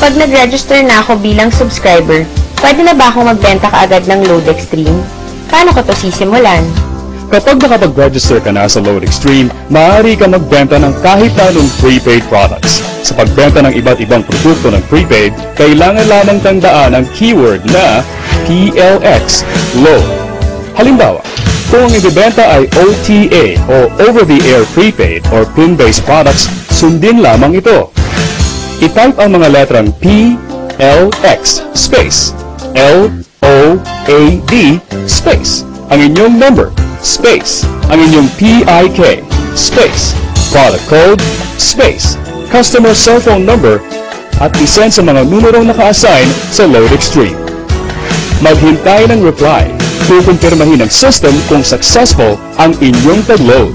Kapag nag-register na ako bilang subscriber, pwede na ba akong magbenta kaagad ng LoadExtreme? Paano ko to sisimulan? Kapag nakapag-register ka na sa LoadExtreme, maaari ka magbenta ng kahit anong prepaid products. Sa pagbenta ng iba't ibang produkto ng prepaid, kailangan lamang tandaan ang keyword na PLX, Load. Halimbawa, kung ang ibibenta ay OTA o Over-the-Air Prepaid or PIN-based products, sundin lamang ito. I-type ang mga letrang P, L, X, space, L, O, A, D, space, ang inyong number, space, ang inyong PIK, space, product code, space, customer cellphone number, at isend sa mga numerong naka-assign sa LoadExtreme. Maghintay ng reply. Kukumpirmahin ng system kung successful ang inyong tag-load.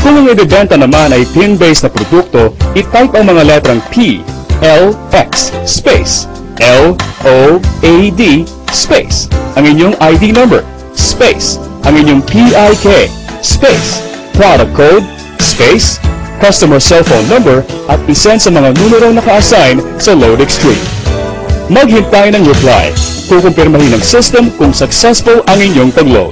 Kung ang ibibenta naman ay PIN-based na produkto, i-type ang mga letrang P, L, X, space, L, O, A, D, space, ang inyong ID number, space, ang inyong PIK, space, product code, space, customer cellphone number, at isend sa mga numerong naka-assign sa LoadExtreme. Maghintay ng reply. Kukumpirmahin ng system kung successful ang inyong tag-load.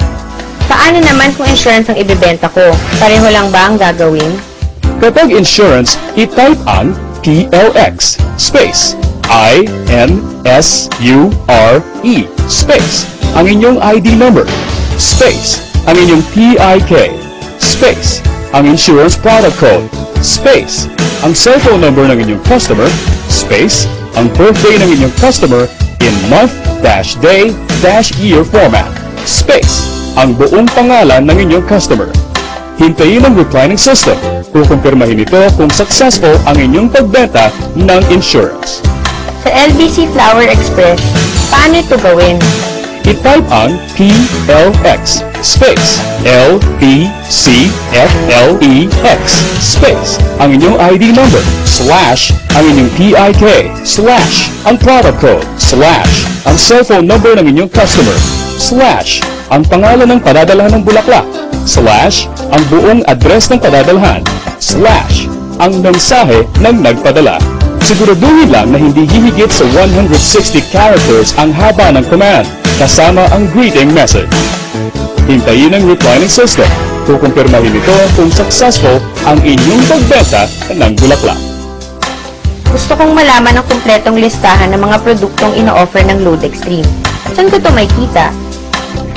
Paano naman kung insurance ang ibibenta ko? Pareho lang ba ang gagawin? Kapag insurance, i-type ang PLX, space, I-N-S-U-R-E, space, ang inyong ID number, space, ang inyong PIK, space, ang insurance product code, space, ang cellphone number ng inyong customer, space, ang birthday ng inyong customer in month-day-year format, space, ang buong pangalan ng inyong customer. Hintayin ang reply ng system. Kukumpirmahin ito kung successful ang inyong pagbenta ng insurance. Sa LBC Flower Express, paano ito gawin? I-type ang PLX, space, L-P-C-F-L-E-X, space, ang inyong ID number, slash, ang inyong PIK, slash, ang product code, slash, ang cellphone number ng inyong customer, slash, ang pangalan ng padadalhan ng bulaklak, slash, ang buong address ng padadalhan, slash, ang mensahe ng nagpadala. Siguraduhin lang na hindi hihigit sa 160 characters ang haba ng command, kasama ang greeting message. Hintayin ang reply ng system. Kukumpirmahin ito kung successful ang inyong pagbenta ng bulaklak. Gusto kong malaman ang kumpletong listahan ng mga produktong ino-offer ng LoadExtreme. Saan ko ito makikita?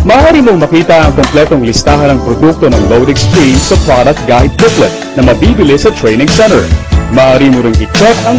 Maaari mong makita ang kumpletong listahan ng produkto ng LoadExtreme sa product guide booklet na mabibili sa training center. Maaari mo ring i-check ang